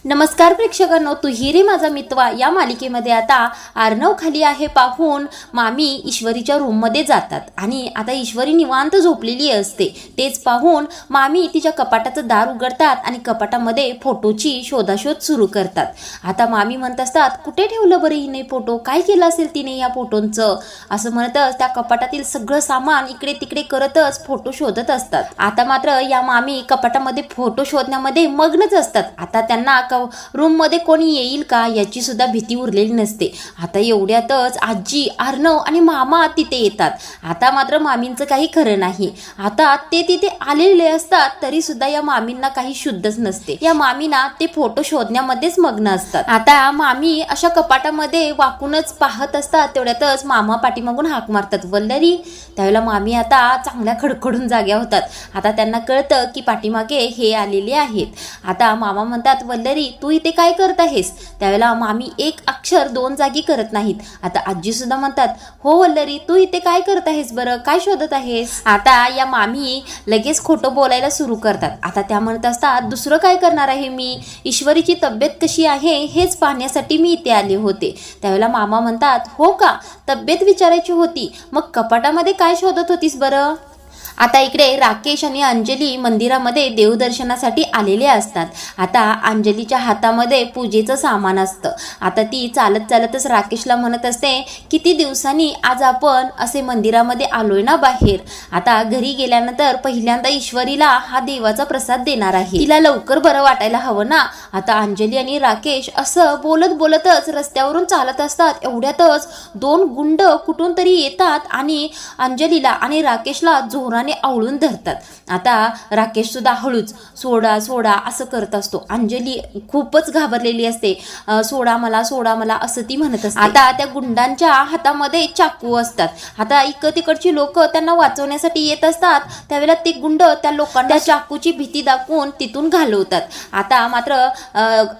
नमस्कार प्रेक्षकांनो, तू हिरे माझा मितवा या मालिकेमध्ये आता अर्णव खाली आहे पाहून मामी ईश्वरीच्या रूममध्ये जातात आणि आता ईश्वरी निवांत झोपलेली असते. तेच पाहून मामी तिच्या कपाटाचं दार उघडतात आणि कपाटामध्ये फोटोची शोधाशोध सुरू करतात. आता मामी म्हणत असतात, कुठे ठेवलं बरं हिने फोटो, काय केलं असेल तिने या फोटोंचं, असं म्हणतच त्या कपाटातील सगळं सामान इकडे तिकडे करतच फोटो शोधत असतात. आता मात्र या मामी कपाटामध्ये फोटो शोधण्यामध्ये मग्नच असतात. आता त्यांना रूम मध्ये कोणी येईल का याची सुद्धा भीती उरलेली नसते. आता एवढ्यातच आजी, अर्णव आणि मामा तिथे येतात. आता मात्र मामींचं काही खरं नाही. आता ते तिथे आलेले असतात तरी सुद्धा या मामींना काही शुद्धच नसते. या मामीना ते फोटो शोधण्यामध्येच मग्न असतात. आता मामी अशा कपाटामध्ये वाकूनच पाहत असतात. तेवढ्यातच मामा पाठीमागून हाक मारतात, वल्लरी. त्यावेळेला मामी आता चांगल्या खडखडून जाग्या होतात. आता त्यांना कळतं की पाठीमागे हे आलेले आहेत. आता मामा म्हणतात, वल्लरी तू इथे काय करत आहेस? त्यावेळेला मामी एक अक्षर दोन जागी करत नाहीत. आता आजी सुद्धा म्हणतात, हो वल्लरी तू इथे काय करत आहेस बरं, काय शोधत आहेस? आता या मामी लगेच खोटं बोलायला सुरू करतात. आता त्या म्हणत असतात, दुसरं काय करणार आहे मी, ईश्वरीची तब्येत कशी आहे हेच पाहण्यासाठी मी इथे आले होते. त्यावेळेला मामा म्हणतात, हो का, तब्येत विचारायची होती, मग कपाटामध्ये काय शोधत होतीस बरं? आता इकडे राकेश आणि अंजली मंदिरामध्ये देवदर्शनासाठी आलेले असतात. आता अंजलीच्या हातामध्ये पूजेचं सामान असतं. आता ती चालत चालतच राकेशला म्हणत असते, किती दिवसांनी आज आपण असे मंदिरामध्ये आलोय ना बाहेर. आता घरी गेल्यानंतर पहिल्यांदा ईश्वरीला हा देवाचा प्रसाद देणार आहे, तिला लवकर बरं वाटायला हवं ना. आता अंजली आणि राकेश असं बोलत बोलतच रस्त्यावरून चालत असतात. एवढ्यातच दोन गुंड कुठून तरी येतात आणि अंजलीला आणि राकेशला जोराने आवळून धरतात. आता राकेश सुद्धा हळूच सोडा सोडा असं करत असतो. अंजली खूपच घाबरलेली असते. सोडा मला, सोडा मला असं ती म्हणत असते. आता त्या गुंडांच्या हातामध्ये चाकू असतात. आता तिकडची लोक त्यांना वाचवण्यासाठी येत असतात. त्यावेळेला ते गुंड त्या लोकांना त्या चाकूची भीती दाखवून तिथून घालवतात. आता मात्र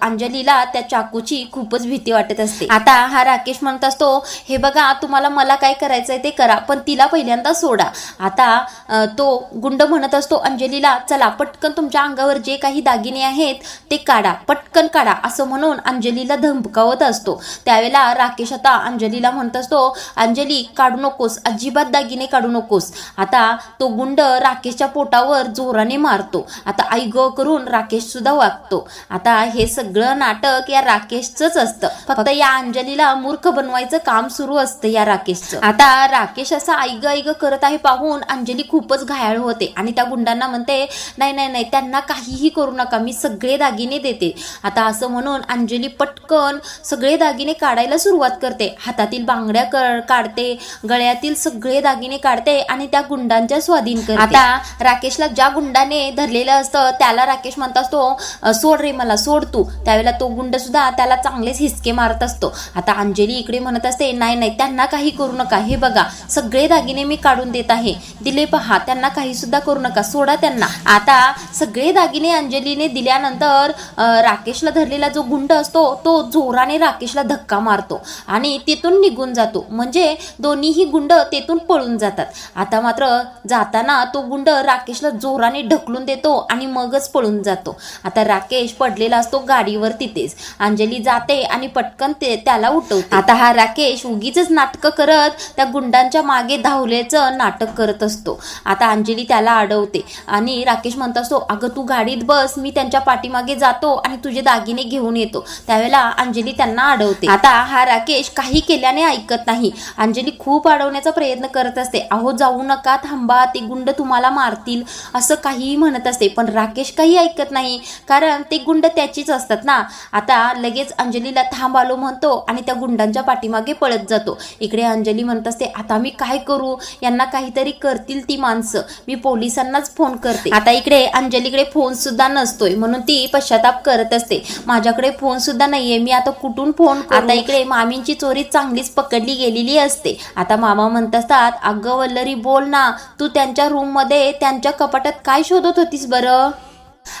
अंजलीला त्या चाकूची खूपच भीती वाटत असते. आता हा राकेश म्हणत असतो, हे बघा तुम्हाला मला काय करायचंय ते करा, पण तिला पहिल्यांदा सोडा. आता तो गुंड म्हणत असतो अंजलीला, चला पटकन तुमच्या अंगावर जे काही दागिने आहेत ते काढा, पटकन काढा असं म्हणून अंजलीला धमकावत असतो. त्यावेळेला राकेश आता अंजलीला म्हणत असतो, अंजली काढू नकोस, अजिबात दागिने काढू नकोस. आता तो गुंड राकेशच्या पोटावर जोराने मारतो. आता आई ग करून राकेश सुद्धा वागतो. आता हे सगळं नाटक या राकेशचंच असतं. फक्त या अंजलीला मूर्ख बनवायचं काम सुरू असतं या राकेशचं. आता राकेश असं आई ग करत आहे पाहून अंजली खूपच घायाळ होते आणि त्या गुंडांना म्हणते, नाही नाही नाही, त्यांना काहीही करू नका, मी सगळे दागिने देते. आता असं म्हणून अंजली पटकन सगळे दागिने काढायला सुरुवात करते. हातातील बांगड्या काढते, गळ्यातील सगळे दागिने काढते आणि त्या गुंडांच्या स्वाधीन करते. आता राकेशला ज्या गुंडाने धरलेलं असतं त्याला राकेश म्हणत असतो, सोड रे मला, सोड तू. त्यावेळेला तो गुंड सुद्धा त्याला चांगलेच हिसके मारत असतो. आता अंजली इकडे म्हणत असते, नाही नाही त्यांना काही करू नका, हे बघा सगळे दागिने मी काढून देत आहे, दिले पहा, त्यांना काही सुद्धा करू नका, सोडा त्यांना. आता सगळे दागिने अंजलीने दिल्यानंतर राकेशला धरलेला जो गुंड असतो तो जोराने राकेशला धक्का मारतो आणि तिथून निघून जातो. म्हणजे दोन्हीही गुंड तेथून पळून जातात. आता मात्र जाताना तो गुंड राकेशला जोराने ढकलून देतो आणि मगच पळून जातो. आता राकेश पडलेला असतो गाडीवर तिथेच. अंजली जाते आणि पटकन त्याला उठवते. आता हा राकेश उगीच नाटक करत त्या गुंडांच्या मागे धावल्याचं नाटक करत असतो. आता अंजली त्याला अडवते आणि राकेश म्हणत असतो, अगं तू गाडीत बस, मी त्यांच्या पाठीमागे जातो आणि तुझे दागिने घेऊन येतो. त्यावेळेला अंजली त्यांना अडवते. आता हा राकेश काही केल्याने ऐकत नाही. अंजली खूप अडवण्याचा प्रयत्न करत असते. अहो जाऊ नका, थांबा, ते गुंड तुम्हाला मारतील असं काहीही म्हणत असते. पण राकेश काही ऐकत नाही, कारण ते गुंड त्याचीच असतात ना. आता लगेच अंजलीला थांब आलो म्हणतो आणि त्या गुंडांच्या पाठीमागे पळत जातो. इकडे अंजली म्हणत असते, आता मी काय करू, यांना काहीतरी करतील ती माणसं, मी पोलिसांनाच फोन करते. आता इकडे अंजलीकडे फोन सुद्धा नसतोय म्हणून ती पश्चाताप करत असते, माझ्याकडे फोन सुद्धा नाहीये, मी आता कुठून फोन करू? आता इकडे मामींची चोरी चांगलीच पकडली गेलेली असते. आता मामा म्हणत असतात, अगं वल्लरी बोल ना, तू त्यांच्या रूम मध्ये त्यांच्या कपाटात काय शोधत होतीस बरं?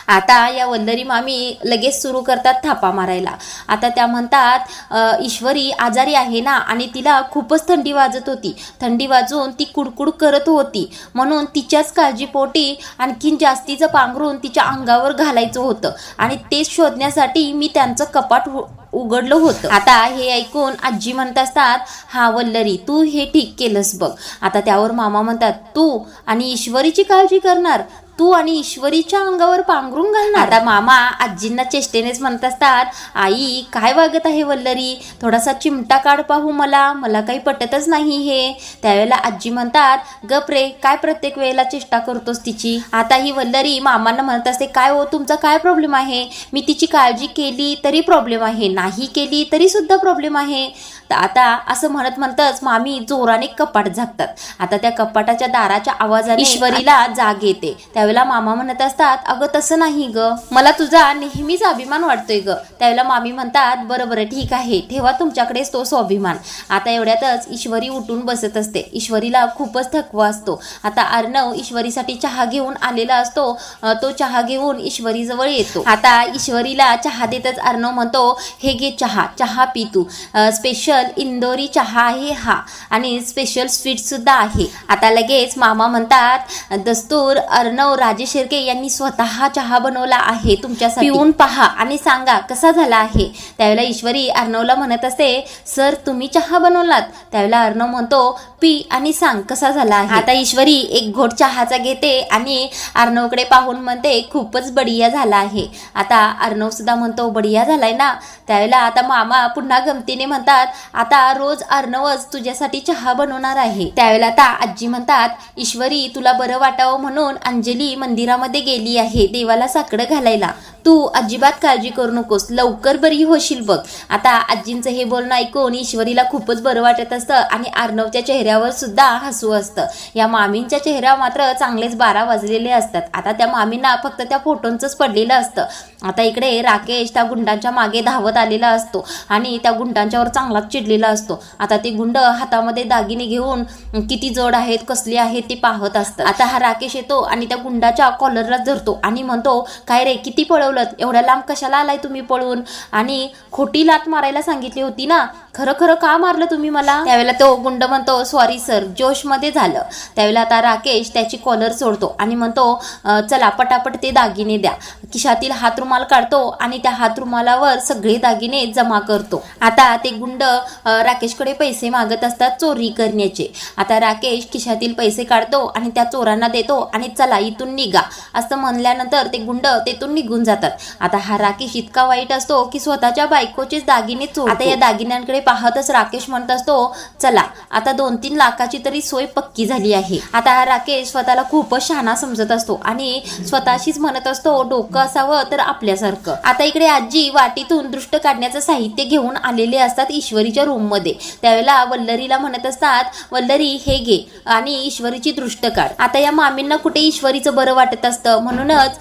आता या वल्लरी मामी लगेच सुरू करतात थापा मारायला. आता त्या म्हणतात ईश्वरी आजारी आहे ना आणि तिला खूपच थंडी वाजत होती. थंडी वाजून ती कुडकुड करत होती म्हणून तिच्याच काळजीपोटी आणखीन जास्तीचं पांघरून तिच्या अंगावर घालायचं होतं आणि तेच शोधण्यासाठी मी त्यांचं कपाट उघडलं होतं. आता हे ऐकून आजी म्हणत असतात, हा वल्लरी तू हे ठीक केलंस बघ. आता त्यावर मामा म्हणतात, तू आणि ईश्वरीची काळजी करणार, तू आणि ईश्वरीच्या अंगावर पांघरून घालणार. आता मामा आजींना चेष्टेनेच म्हणत असतात, आई काय वागत आहे वल्लरी, थोडासा चिमटा काढ पाहू, मला काही पटतच नाही हे. त्यावेळेला आजी म्हणतात, गप रे, काय प्रत्येक वेळेला चेष्टा करतोस तिची. आता ही वल्लरी मामांना म्हणत असते, काय हो तुमचा काय प्रॉब्लेम आहे, मी तिची काळजी केली तरी प्रॉब्लेम आहे, नाही केली तरी सुद्धा प्रॉब्लेम आहे. आता असं म्हणतच मामी जोराने कपाट झाकतात. आता त्या कपाटाच्या दाराच्या आवाजाने ईश्वरीला जाग येते. त्यावेळेला मामा म्हणत असतात, अगं तसं नाही ग, मला तुझा नेहमीच अभिमान वाटतोय ग. त्यावेळेला मामी म्हणतात, बरं ठीक आहे, ठेवा तुमच्याकडेच तो स्वाभिमान. आता एवढ्यातच ईश्वरी उठून बसत असते. ईश्वरीला खूपच थकवा असतो. आता अर्णव ईश्वरीसाठी चहा घेऊन आलेला असतो. तो चहा घेऊन ईश्वरी जवळ येतो. आता ईश्वरीला चहा देतच अर्णव म्हणतो, हे घे चहा पी तू, स्पेशल इंदोरी चहा आहे हा आणि स्पेशल स्वीट सुद्धा आहे. आता लगेच मामा म्हणतात, दस्तूर अर्णव राजे शिर्के यांनी स्वतः चहा बनवला आहे तुमच्यासाठी, पिऊन पहा आणि सांगा कसा झाला आहे. त्यावेळेला ईश्वरी अर्णवला म्हणत असते, सर तुम्ही चहा बनवलात. त्यावेळेला अर्णव म्हणतो, पी आणि सांग कसा झाला आहे. आता ईश्वरी एक घोट चहाचा घेते आणि अर्णवकडे पाहून म्हणते, खूपच बढिया झाला आहे. आता अर्णव सुद्धा म्हणतो, बढिया झालाय ना. त्यावेळेला आता मामा पुन्हा गमतीने म्हणतात, आता रोज अर्णवच तुझ्यासाठी चहा बनवणार आहे. त्यावेळेला आता आजी म्हणतात, ईश्वरी तुला बरं वाटावं म्हणून अंजली मंदिरामध्ये गेली आहे देवाला साकडं घालायला, तू अजिबात काळजी करू नकोस, लवकर बरी होशील बघ. आता आजींचं हे बोलणं ऐकून ईश्वरीला खूपच बरं वाटत असतं आणि अर्णवच्या चेहऱ्यावर सुद्धा हसू असतं. या मामींच्या चेहऱ्यावर मात्र चांगलेच 12 वाजलेले असतात. आता त्या मामींना फक्त त्या फोटोंचंच पडलेलं असतं. आता इकडे राकेश त्या गुंडांच्या मागे धावत आलेला असतो आणि त्या गुंडांच्यावर चांगलाच चिडलेला असतो. आता ते गुंड हातामध्ये दागिने घेऊन किती जड आहेत कसले आहेत ते पाहत असतात. आता हा राकेश येतो आणि त्या गुंडाच्या कॉलरला धरतो आणि म्हणतो, काय रे किती पळवलं, एवढ्या लांब कशाला आलाय तुम्ही पळून, आणि खोटी लात मारायला सांगितली होती ना, खरं का मारलं तुम्ही मला. त्यावेळेला तो गुंड म्हणतो, सॉरी सर, जोशमध्ये झालं. त्यावेळेला आता राकेश त्याची कॉलर सोडतो आणि म्हणतो, चला पटापट ते दागिने द्या. खिशातील हात रुमाल काढतो आणि त्या हात रुमालावर सगळे दागिने जमा करतो. आता ते गुंड राकेशकडे पैसे मागत असतात चोरी करण्याचे. आता राकेश खिशातील पैसे काढतो आणि त्या चोरांना देतो आणि चला इथून निघा असं म्हणल्यानंतर ते गुंड तेथून निघून जातात. आता हा राकेश इतका वाईट असतो की स्वतःच्या बायकोचेच दागिने चोरतो. आता या दागिन्यांकडे पाहतच राकेश म्हणत असतो, चला आता 2-3 लाखाची तरी सोय पक्की झाली आहे. आता हा राकेश स्वतःला खूपच शहाणा समजत असतो आणि स्वतःशीच म्हणत असतो, डोकं असावं तर आपल्यासारखं. आता इकडे आजी वाटीतून दृष्ट काढण्याचं साहित्य घेऊन आलेले असतात ईश्वरीच्या रूम मध्ये. त्यावेळेला वल्लरीला म्हणत असतात, वल्लरी हे घे आणि ईश्वरीची दृष्ट काढ. आता या मामींना कुठे ईश्वरीचं बरं वाटत असतं म्हणूनच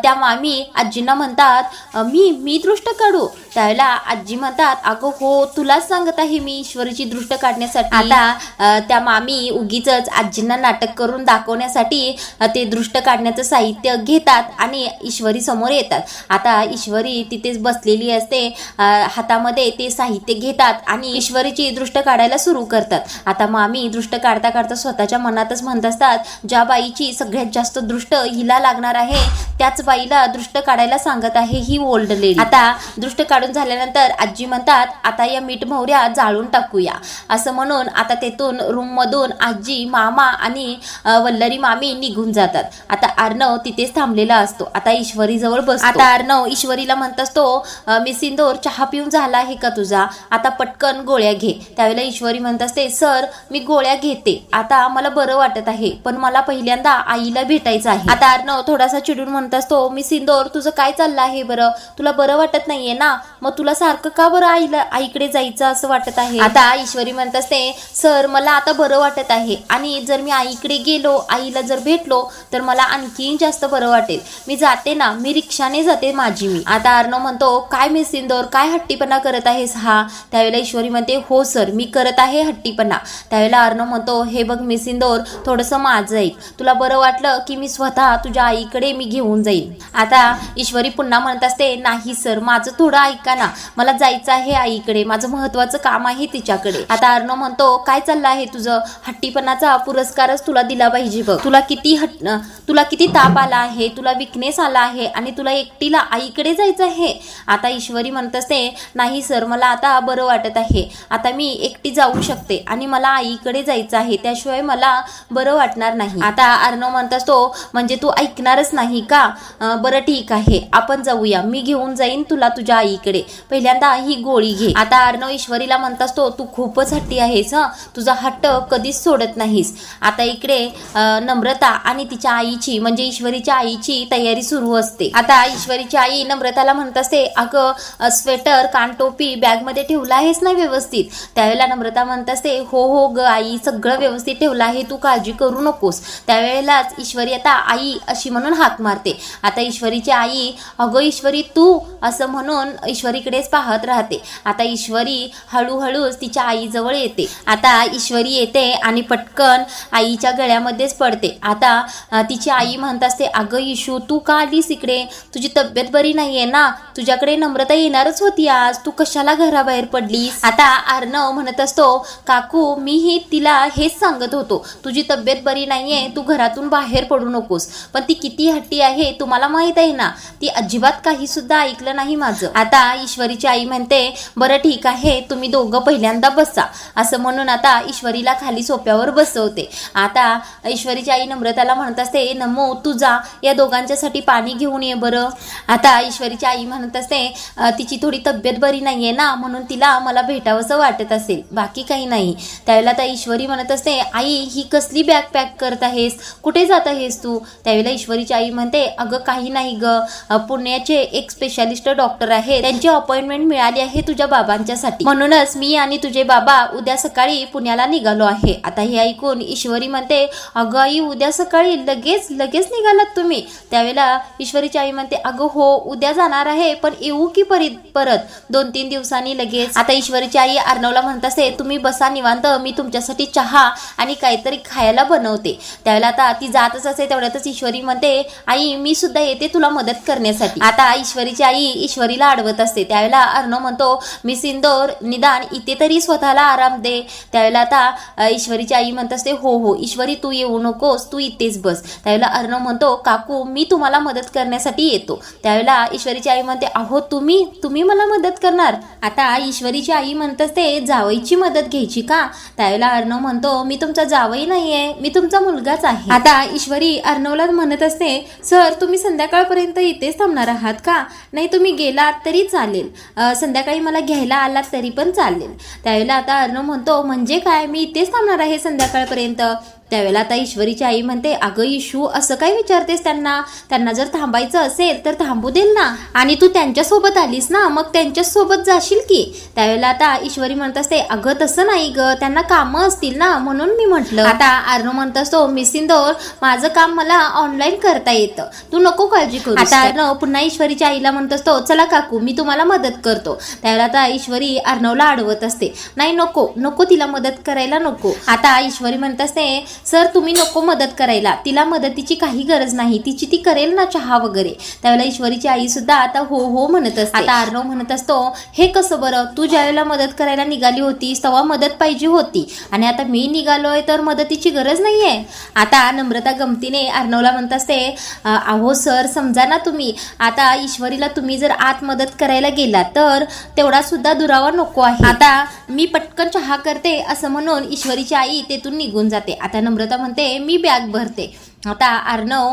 त्या मामी आजींना म्हणतात, मी दृष्ट काढू. त्यावेळेला आजी म्हणतात, अगं हो तुलाच सांगत आहे मी ईश्वरीची दृष्ट काढण्यासाठी. आता त्या मामी उगीच आजींना नाटक करून दाखवण्यासाठी ते दृष्ट काढण्याचं साहित्य घेतात आणि ईश्वरी समोर येतात. आता ईश्वरी तिथेच बसलेली असते, हातामध्ये ते साहित्य घेतात आणि ईश्वरीची दृष्ट काढायला सुरू करतात. आता मामी दृष्ट काढता काढता स्वतःच्या मनातच म्हणत असतात, ज्या बाईची सगळ्यात जास्त दृष्ट हिला लागणार आहे त्याच बाईला दृष्ट काढायला सांगत आहे ही ओल्ड लेडी. आता दृष्ट काढून झाल्यानंतर आजी म्हणतात, आता या मीठ मोहऱ्या जाळून टाकूया असं म्हणून आता तेथून रूम मधून आजी, मामा आणि वल्लरी मामी निघून जातात. आता अर्णव तिथेच थांबलेला असतो. आता ईश्वरी जवळ बसतो. आता अर्णव ईश्वरीला म्हणत असतो, मी सिंदूर चहा पिऊन झाला आहे का तुझा, आता पटकन गोळ्या घे. त्यावेळेला ईश्वरी म्हणत असते, सर मी गोळ्या घेते, आता मला बरं वाटत आहे पण मला पहिल्यांदा आईला भेटायचं आहे. आता अर्णव थोडासा चिडून म्हणत असतो, मी सिंदूर तुझं काय चाललं आहे बरं, तुला बरं वाटत नाहीये ना, मग तुला सारखं का बरं आईकडे जायचं असं वाटत आहे. आता ईश्वरी म्हणत असते सर मला आता बरं वाटत आहे आणि जर मी आईकडे गेलो आईला जर भेटलो तर मला आणखी जास्त बरं वाटेल. मी जाते ना, मी रिक्षाने जाते माझी मी. आता अर्णव म्हणतो काय मिस इंदोर काय हट्टीपणा करत आहेस हा? त्यावेळेला ईश्वरी म्हणते हो सर मी करत आहे हट्टीपणा. त्यावेळेला अर्णव म्हणतो हे बघ मिस इंदोर थोडंसं माझं ऐक, तुला बरं वाटलं की मी स्वतः तुझ्या आईकडे मी घेऊन जाईन. आता ईश्वरी पुन्हा म्हणत असते नाही सर माझं थोडं ऐका ना, मला जायचं आहे आईकडे, माझं महत्वाचं काम आहे तिच्याकडे. आता अर्णव म्हणतो काय चाललं आहे तुझं? हट्टीपणाचा पुरस्कारच तुला दिला पाहिजे बघ. तुला किती ताप आला आहे, तुला विकनेस आला आहे आणि तुला एकटीला आईकडे जायचं आहे. आता ईश्वरी म्हणत असते नाही सर मला आता बरं वाटत आहे, आता मी एकटी जाऊ शकते आणि मला आईकडे जायचं आहे, त्याशिवाय मला बरं वाटणार नाही. आता अर्णव म्हणत असतो म्हणजे तू ऐकणारच नाही का? बरं ठीक आहे आपण जाऊया, मी घेऊन जाईन तुला तुझ्या आईकडे, पहिल्यांदा ही गोळी घे. आता अर्णव ईश्वरीला म्हणत असतो तू खूपच हट्टी आहेस तुझा हट्ट कधीच सोडत नाहीस. आता इकडे नम्रता आणि तिच्या आईची म्हणजे ईश्वरीच्या आईची तयारी सुरू असते. आता ईश्वरीची आई नम्रताला म्हणत असते अगं स्वेटर कानटोपी बॅग मध्ये ठेवला आहेस ना व्यवस्थित? त्यावेळेला नम्रता म्हणत असते हो हो ग आई सगळं व्यवस्थित ठेवलं आहे, तू काळजी करू नकोस. त्यावेळेलाच ईश्वरी आता आई अशी म्हणून हाक मारते. आता ईश्वरीची आई अगं ईश्वरी तू असं म्हणून ईश्वरीकडेच पाहत राहते. आता ईश्वरी हळूहळूच तिच्या आईजवळ येते. आता ईश्वरी येते आणि पटकन आईच्या गळ्यामध्येच पडते. आता तिची आई म्हणत असते अगं ईशू तू का आलीस इकडे? तुझी तब्येत बरी नाहीये ना? तुझ्याकडे नम्रता येणारच होती आज, तू कशाला घराबाहेर पडलीस? आता अर्णव म्हणत असतो काकू मीही तिला हेच सांगत होतो तुझी तब्येत बरी नाहीये, तू घरातून बाहेर पडू नकोस, पण ती किती हट्टी आहे तुम्हाला माहित आहे ना, ती अजिबात काही सुद्धा ऐकलं नाही माझं. आता ईश्वरीची आई म्हणते बरं ठीक आहे तुम्ही दोघं पहिल्यांदा बसा असं म्हणून आता ईश्वरीला खाली सोप्यावर बसवते. आता ईश्वरीची आई नम्रताला म्हणत असते नमो तू जा या दोघांच्यासाठी पाणी घेऊन ये बरं. आता ईश्वरीची आई म्हणत असते तिची थोडी तब्येत बरी नाहीये ना म्हणून तिला मला भेटावंसं वाटत असेल, बाकी काही नाही. त्यावेळेला आता ईश्वरी म्हणत असते आई ही कसली बॅग पॅक करत आहेस, कुठे जात आहेस तू? त्यावेळेला ईश्वरीची आई म्हणते अगं काही नाही ग, पुण्याचे एक स्पेशालिस्ट डॉक्टर आहे त्यांची अपॉइंटमेंट मिळाली आहे तुझ्या बाबांच्यासाठी, म्हणूनच मी आणि तुझे बाबा उद्या सकाळी पुण्याला निघालो आहे. आता हे ऐकून ईश्वरी म्हणते अगं आई उद्या सकाळी लगेच निघालात तुम्ही? त्यावेळेला ईश्वरीची आई म्हणते अगं हो उद्या जाणार आहे पण येऊ की परत 2-3 दिवसांनी लगेच. आता ईश्वरीची आई अर्णवला म्हणत असते तुम्ही बसा निवांत, मी तुमच्यासाठी चहा आणि काहीतरी खायला बनवते. त्यावेळेला आता ती जातच असते तेवढ्यातच ईश्वरी म्हणते आई मी सुद्धा येते तुला मदत करण्यासाठी. आता ईश्वरीची आई ईश्वरीला अडवत असते. त्यावेळेला अर्णव म्हणतो मिस इंदोर निदान इथे तरी स्वतःला आराम दे. त्यावेळेला आता ईश्वरीची आई म्हणत असते हो हो ईश्वरी तू येऊ नकोस, तू इथेच बस. त्यावेळेला अर्णव म्हणतो काकू मी तुम्हाला मदत करण्यासाठी येतो. त्यावेळेला ईश्वरीची आई म्हणते अहो तुम्ही मला मदत करणार? आता ईश्वरीची आई म्हणत असते जावईची मदत घ्यायची का? त्यावेळेला अर्णव म्हणतो मी तुमचा जावई नाहीये, मी तुमचा मुलगाच आहे. आता ईश्वरी अर्णवला म्हणत असते सर तुम्ही संध्याकाळपर्यंत इथेच थांबणार आहात का? नाही तुम्ही गेलात तरी चालेल, संध्याकाळी मला घ्यायला आलात तरी पण चालेल. त्यावेळेला आता अर्णव म्हणतो म्हणजे काय, मी इथेच थांबणार आहे संध्याकाळपर्यंत. त्यावेळेला आता ईश्वरीची आई म्हणते अगं इशू असं काय विचारतेस त्यांना जर थांबायचं असेल तर थांबू देल ना, आणि तू त्यांच्यासोबत आलीस ना मग त्यांच्यासोबत जाशील की. त्यावेळेला आता ईश्वरी म्हणत असते अगं तसं नाही ग, त्यांना कामं असतील ना म्हणून मी म्हटलं. आता अर्णव म्हणत असतो मिस इंदोर माझं काम मला ऑनलाईन करता येतं, तू नको काळजी करू. आता अर्णव पुन्हा ईश्वरीच्या आईला म्हणत असतो चला काकू मी तुम्हाला मदत करतो. त्यावेळेला आता ईश्वरी अर्णवला अडवत असते नाही नको तिला मदत करायला नको. आता ईश्वरी म्हणत असते सर तुम्ही नको मदत करायला, तिला मदतीची काही गरज नाही, तिची ती करेल ना चहा वगैरे. त्यावेळेला ईश्वरीची आई सुद्धा आता हो म्हणत असते. आता अर्णव म्हणत असतो हे कसं बरं, तू ज्यावेळेला मदत करायला निघाली होतीस तेव्हा मदत पाहिजे होती आणि आता मी निघालोय तर मदतीची गरज नाहीये. आता नम्रता गमतीने अर्णवला म्हणत असते अहो सर समजा ना तुम्ही, आता ईश्वरीला तुम्ही जर आत मदत करायला गेला तर तेवढा सुद्धा दुरावा नको आहे. आता मी पटकन चहा करते असं म्हणून ईश्वरीची आई तेथून निघून जाते. आता नम्रता म्हणते मी बॅग भरते. आता अर्णव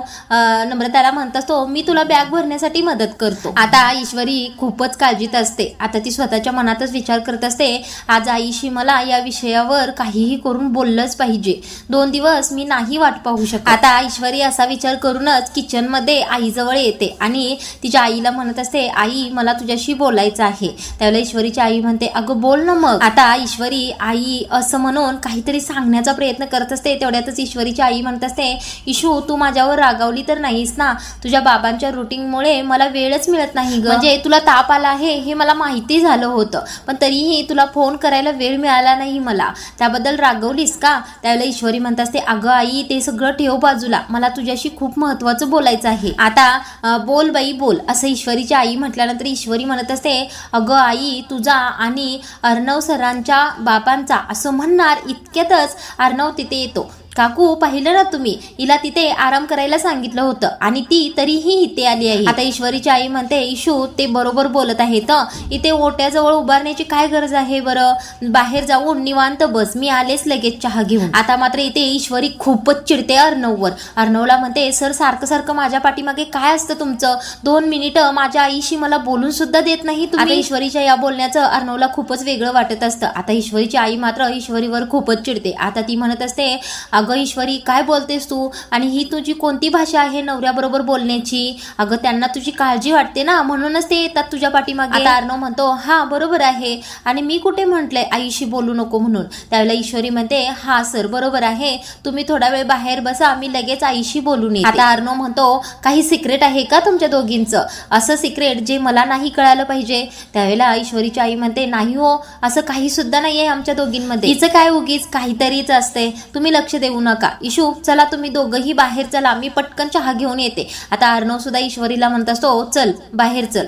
नम्रताला म्हणत असतो मी तुला बॅग भरण्यासाठी मदत करतो. आता ईश्वरी खूपच काळजीत असते. आता ती स्वतःच्या मनातच विचार करत असते आज आईशी मला या विषयावर काहीही करून बोललंच पाहिजे. 2 दिवस मी नाही वाट पाहू शकत. आता ईश्वरी असा विचार करूनच किचनमध्ये आईजवळ येते आणि तिच्या आईला म्हणत असते आई मला तुझ्याशी बोलायचं आहे. त्यावेळेला ईश्वरीची आई म्हणते अगं बोल ना मग. आता ईश्वरी आई असं म्हणून काहीतरी सांगण्याचा प्रयत्न करत असते. तेवढ्यातच ईश्वरीची आई म्हणत असते इशू तू माझ्यावर रागावली तर नाहीस ना. तुझ्या बाबांच्या रुटीनमुळे मला वेळच मिळत नाही ग. म्हणजे तुला ताप आला आहे हे मला माहिती झालं होतं पण तरीही तुला फोन करायला वेळ मिळाला नाही मला. त्याबद्दल रागवलीस का. त्यावेळेला ईश्वरी म्हणत असते अगं आई ते सगळं ठेव बाजूला मला तुझ्याशी खूप महत्वाचं बोलायचं आहे. आता बोल बाई बोल असं ईश्वरीची आई म्हटल्यानंतर ईश्वरी म्हणत असते अगं आई तुझा आणि अर्णव सरांच्या बाबांचा असं म्हणणार इतक्यातच अर्णव तिथे येतो. काकू पाहिलं ना तुम्ही हिला तिथे आराम करायला सांगितलं होतं आणि ती तरीही इथे आली आहे. आता ईश्वरीची आई म्हणते इशू ते बरोबर बोलत आहेत. इथे ओट्याजवळ उभारण्याची काय गरज आहे बरं. बाहेर जाऊन निवांत बस मी आलेच लगेच चहा घेऊन. आता मात्र इथे ईश्वरी खूपच चिडते अर्णववर. अर्णवला म्हणते सर सारखं सारखं माझ्या पाठीमागे काय असतं तुमचं. 2 मिनिटं माझ्या आईशी मला बोलून सुद्धा देत नाही तुम्ही. आता ईश्वरीच्या या बोलण्याचं अर्णवला खूपच वेगळं वाटत असतं. आता ईश्वरीची आई मात्र ईश्वरीवर खूपच चिडते. आता ती म्हणत असते अगं ईश्वरी काय बोलतेस तू आणि ही तुझी कोणती भाषा आहे नवऱ्याबरोबर बोलण्याची. अगं त्यांना तुझी काळजी वाटते ना म्हणूनच ते येतात तुझ्या पाठीमागे. आता अर्णव म्हणतो हा बरोबर आहे आणि मी कुठे म्हटलंय आईशी बोलू नको म्हणून. त्यावेळेला ईश्वरी म्हणते हा सर बरोबर आहे तुम्ही थोडा वेळ बाहेर बसा मी लगेच आईशी बोलून येते. आता अर्णव म्हणतो काही सिक्रेट आहे का तुमच्या दोघींचं. असं सिक्रेट जे मला नाही कळालं पाहिजे. त्यावेळेला ईश्वरीची आई म्हणते नाही हो असं काही सुद्धा नाहीये आमच्या दोघींमध्ये. हिचं काय उगीच काहीतरीच असते तुम्ही लक्ष देऊ नका. इशू चला तुम्ही दोघंही बाहेर चला मी पटकन चहा घेऊन येते. आता अर्णव सुद्धा ईश्वरीला म्हणत असतो चल बाहेर चल.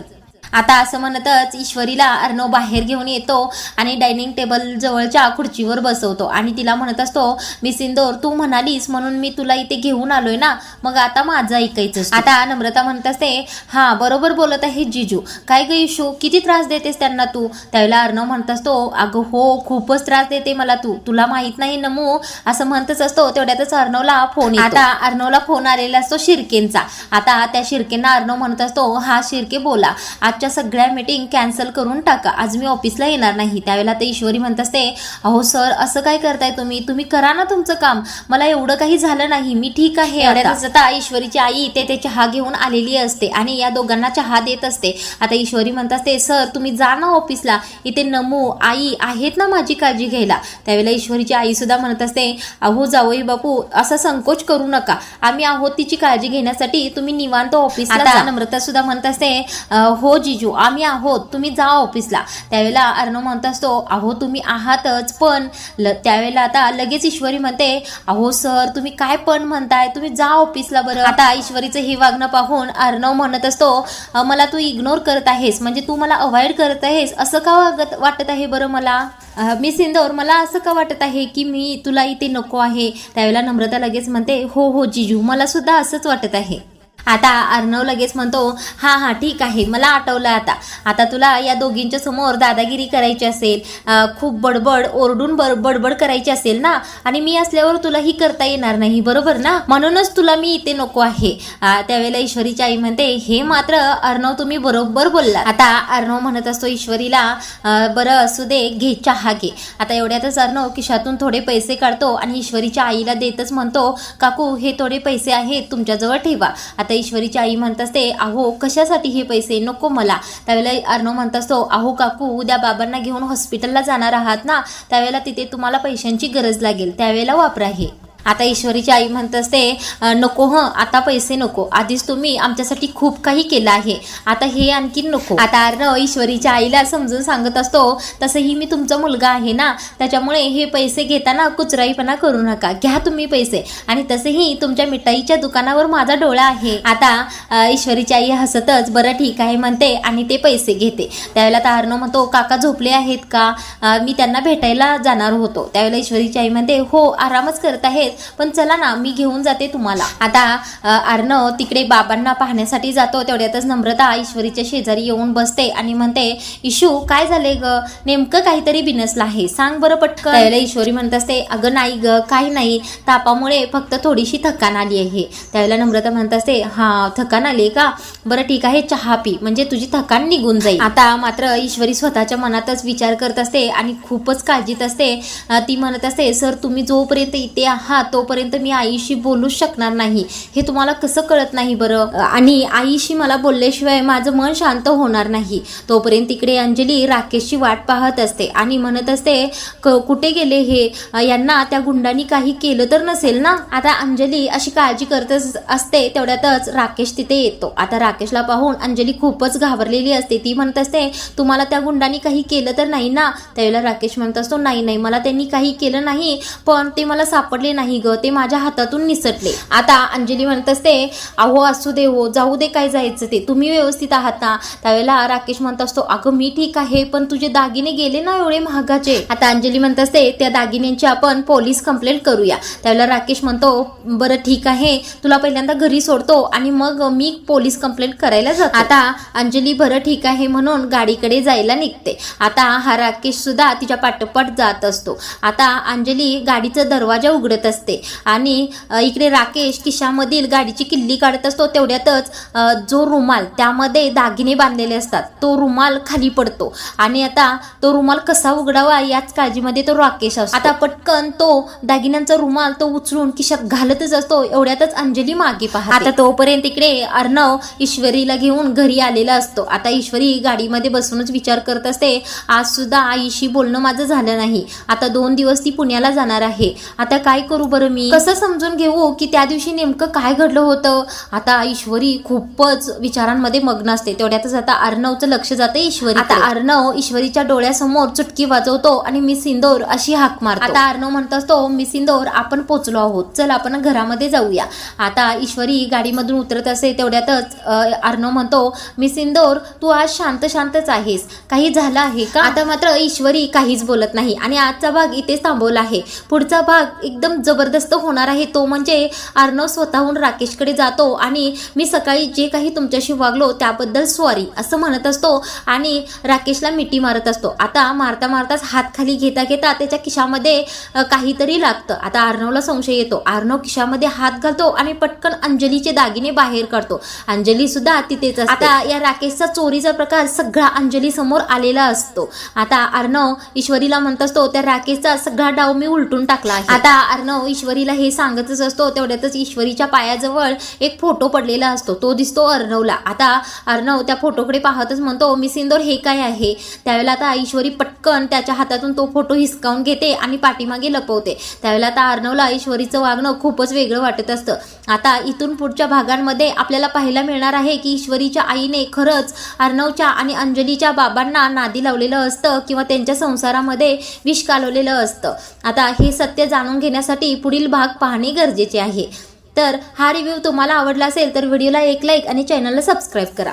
आता असं म्हणतच ईश्वरीला अर्णव बाहेर घेऊन येतो आणि डायनिंग टेबल जवळच्या खुर्चीवर बसवतो आणि तिला म्हणत असतो मी सिंदूर तू म्हणालीस म्हणून मी तुला इथे घेऊन आलोय ना मग आता माझं ऐकायचं. आता नम्रता म्हणत असते हा बरोबर बोलत आहे जीजू. काय ग इशू किती त्रास देतेस त्यांना तू. त्यावेळेला अर्णव म्हणत असतो अगं हो खूपच त्रास देते मला तू तुला माहित नाही नमू असं म्हणतच असतो. तेवढ्यातच अर्णवला फोन येतो. आता अर्णवला फोन आलेला असतो शिर्केंचा. आता त्या शिर्केंना अर्णव म्हणत असतो हा शिर्के बोला आजच्या सगळ्या मीटिंग कॅन्सल करून टाका आज मी ऑफिसला येणार नाही. त्यावेळेला ते ईश्वरी म्हणत असते अहो सर असं काय करताय तुम्ही करा ना तुमचं काम मला एवढं काही झालं नाही मी ठीक आहे. आता ईश्वरीची आई ते चहा घेऊन आलेली असते आणि या दोघांना चहा देत असते. आता ईश्वरी म्हणत असते सर तुम्ही जा ना ऑफिसला इथे नमू आई आहेत ना माझी काळजी घ्यायला. त्यावेळेला ईश्वरीची आई सुद्धा म्हणत असते अहो जावई बापू असं संकोच करू नका आम्ही आहोत तिची काळजी घेण्यासाठी तुम्ही निवांत ऑफिसला. आता नम्रता सुद्धा म्हणत असते हो जीजू आम्ही आहोत तुम्ही जा ऑफिसला. त्यावेळेला अर्णव म्हणत असतो अहो तुम्ही आहातच पण त्यावेळेला आता लगेच ईश्वरी म्हणते अहो सर तुम्ही काय पण म्हणताय तुम्ही जा ऑफिसला बरं. आता ईश्वरीचं हे वागणं पाहून अर्णव म्हणत असतो मला तू इग्नोर करत आहेस म्हणजे तू मला अवॉइड करत आहेस असं का वाटत आहे बरं मला. मी सिंदूर मला असं का वाटत आहे की मी तुला इथे नको आहे. त्यावेळेला नम्रता लगेच म्हणते हो हो जीजू मला सुद्धा असंच वाटत आहे. आता अर्णव लगेच म्हणतो हा ठीक आहे मला आठवलं आता तुला या दोघींच्या समोर दादागिरी करायची असेल खूप बडबड ओरडून बडबड करायची असेल ना आणि मी असल्यावर तुला ही करता येणार नाही बरोबर ना म्हणूनच तुला मी इथे नको आहे. त्यावेळेला ईश्वरीची आई म्हणते हे मात्र अर्णव तुम्ही बरोबर बोलला. आता अर्णव म्हणत असतो ईश्वरीला बरं असू दे घे चहा घे. आता एवढ्यातच अर्णव खिशातून थोडे पैसे काढतो आणि ईश्वरीच्या आईला देतच म्हणतो काकू हे थोडे पैसे आहेत तुमच्याजवळ ठेवा. आता ईश्वरीची आई म्हणत असते अहो कशासाठी हे पैसे नको मला. त्यावेळेला अर्णव म्हणत असतो अहो काकू उद्या बाबांना घेऊन हॉस्पिटलला जाणार आहात ना त्यावेळेला तिथे तुम्हाला पैशांची गरज लागेल त्यावेळेला वापरा हे. आता ईश्वरीची आई म्हणत असते नको आता पैसे नको आधीच तुम्ही आमच्यासाठी खूप काही केलं आहे आता हे आणखी नको. आता अर्णव ईश्वरीच्या आईला समजून सांगत असतो तसंही मी तुमचा मुलगा आहे ना त्याच्यामुळे हे पैसे घेताना कुचराईपणा करू नका घ्या तुम्ही पैसे आणि तसेही तुमच्या मिठाईच्या दुकानावर माझा डोळा आहे. आता ईश्वरीची आई हसतच बरं ठीक आहे म्हणते आणि ते पैसे घेते. त्यावेळेला आता अर्णव म्हणतो काका झोपले आहेत का मी त्यांना भेटायला जाणार होतो. त्यावेळेला ईश्वरीची आई म्हणते हो आरामच करत आहे आहेत, पण चला ना मी घेऊन जाते तुम्हाला. आता अर्णव तिकडे बाबांना पाहण्यासाठी जातो. तेवढ्यातच नम्रता ईश्वरीच्या शेजारी येऊन बसते आणि म्हणते, इशू काय झाले ग, नेमकं काहीतरी बिनसलं आहे, सांग बरं पटकन. त्यावेळेला ईश्वरी म्हणत असते, अगं नाही ग, काही नाही, तापामुळे फक्त थोडीशी थकान आली आहे. त्यावेळेला नम्रता म्हणत असते, हा थकान आली का, बरं ठीक आहे, चहा पी म्हणजे तुझी थकान निघून जाईल. आता मात्र ईश्वरी स्वतःच्या मनातच विचार करत असते आणि खूपच काळजीत असते. ती म्हणत असते, सर तुम्ही जोपर्यंत इथे आहात तोपर्यंत मी आईशी बोलूच शकणार नाही, हे तुम्हाला कसं कळत नाही बरं, आणि आईशी मला बोलल्याशिवाय माझं मन शांत होणार नाही. तोपर्यंत तिकडे अंजली राकेशची वाट पाहत असते आणि म्हणत असते, कुठे गेले हे, यांना त्या गुंडांनी काही केलं तर नसेल ना. आता अंजली अशी काळजी करत असते. तेवढ्यातच राकेश तिथे येतो. आता राकेशला पाहून अंजली खूपच घाबरलेली असते. ती म्हणत असते, तुम्हाला त्या गुंडांनी काही केलं तर नाही ना. त्यावेळेला राकेश म्हणत असतो, नाही नाही, मला त्यांनी काही केलं नाही, पण ते मला सापडले नाही ग, ते माझ्या हातातून निसटले. आता अंजली म्हणत असते, अहो असू दे हो, जाऊ दे, काय जायचं ते, तुम्ही व्यवस्थित आहात ना. त्यावेळेला राकेश म्हणत असतो, अगं मी ठीक आहे, पण तुझे दागिने गेले ना एवढे महागाचे. आता अंजली म्हणत असते, त्या दागिन्यांची आपण पोलीस कंप्लेंट करूया. त्यावेळेला राकेश म्हणतो, बरं ठीक आहे, तुला पहिल्यांदा घरी सोडतो आणि मग मी पोलीस कंप्लेंट करायला जातो. आता अंजली बरं ठीक आहे म्हणून गाडीकडे जायला निघते. आता हा राकेश सुद्धा तिच्या पाठोपाठ जात असतो. आता अंजली गाडीचा दरवाजा उघडत असते आणि इकडे राकेश खिशामधील गाडीची किल्ली काढत असतो. तेवढ्यातच जो रुमाल त्यामध्ये दागिने बांधलेले असतात तो रुमाल खाली पडतो आणि आता तो रुमाल कसा उघडावा याच काळजीमध्ये तो राकेश असतो. आता पटकन तो दागिन्यांचा रुमाल तो उचलून खिशात घालतच असतो. एवढ्यातच अंजली मागे पाहते. आता तोपर्यंत इकडे अर्णव ईश्वरीला घेऊन घरी आलेला असतो. आता ईश्वरी गाडीमध्ये बसूनच विचार करत असते, आज सुद्धा आईशी बोलणं माझं झालं नाही. आता 2 दिवस ती पुण्याला जाणार आहे. आता काय करू बरं, मी कसं समजून घेऊ की त्या दिवशी नेमकं काय घडलं होतं. आता ईश्वरी खूपच विचारांमध्ये मग्न असते. तेवढ्यातच आता अर्णवचं लक्ष जातं ईश्वरी. आता अर्णव ईश्वरीच्या डोळ्यासमोर चुटकी वाजवतो आणि मिस इंदोर अशी हाक मारतो. आता अर्णव म्हणत असतो, मिस इंदोर आपण पोचलो आहोत, चल आपण घरामध्ये जाऊया. आता ईश्वरी गाडीमधून उतरत असते. तेवढ्यातच अर्णव म्हणतो, मिस इंदोर तू आज शांत शांतच आहेस, काही झालं आहे का. आता मात्र ईश्वरी काहीच बोलत नाही आणि आजचा भाग इथेच थांबवला आहे. पुढचा भाग एकदम जबरदस्त होणार आहे. तो म्हणजे अर्णव स्वतःहून राकेशकडे जातो आणि मी सकाळी जे काही तुमच्याशी वागलो त्याबद्दल सॉरी असं म्हणत असतो आणि राकेशला मिठी मारत असतो. आता मारता मारताच हात खाली घेता घेता त्याच्या खिशामध्ये काहीतरी लागतं. आता अर्णवला संशय येतो. अर्णव खिशामध्ये हात घालतो आणि पटकन अंजलीचे दागिने बाहेर काढतो. अंजली सुद्धा तिथेच असते. आता या राकेशचा चोरीचा प्रकार सगळा अंजली समोर आलेला असतो. आता अर्णव ईश्वरीला म्हणत असतो, त्या राकेशचा सगळा डाव मी उलटून टाकला आहे. आता अर्णव ईश्वरीला हे सांगतच असतो. तेवढ्यातच ईश्वरीच्या पायाजवळ एक फोटो पडलेला असतो. तो दिसतो अर्णवला. आता अर्णव त्या फोटोकडे पाहतच म्हणतो, मिस इंदोर हे काय आहे. त्यावेळेला आता ईश्वरी पटकन त्याच्या हातातून तो फोटो हिसकावून घेते आणि पाठीमागे लपवते. त्यावेळेला आता अर्णवला ईश्वरीचं वागणं खूपच वेगळं वाटत असतं. आता इथून पुढच्या भागांमध्ये आपल्याला पाहायला मिळणार आहे की ईश्वरीच्या आईने खरंच अर्णवच्या आणि अंजलीच्या बाबांना नादी लावलेलं असतं किंवा त्यांच्या संसारामध्ये विष कालवलेलं असतं. आता हे सत्य जाणून घेण्यासाठी पुढील भाग पाहणे गरजेचे आहे. तर हा रिव्ह्यू तुम्हाला आवडला असेल तर व्हिडिओला एक लाईक आणि चॅनलला सबस्क्राईब करा.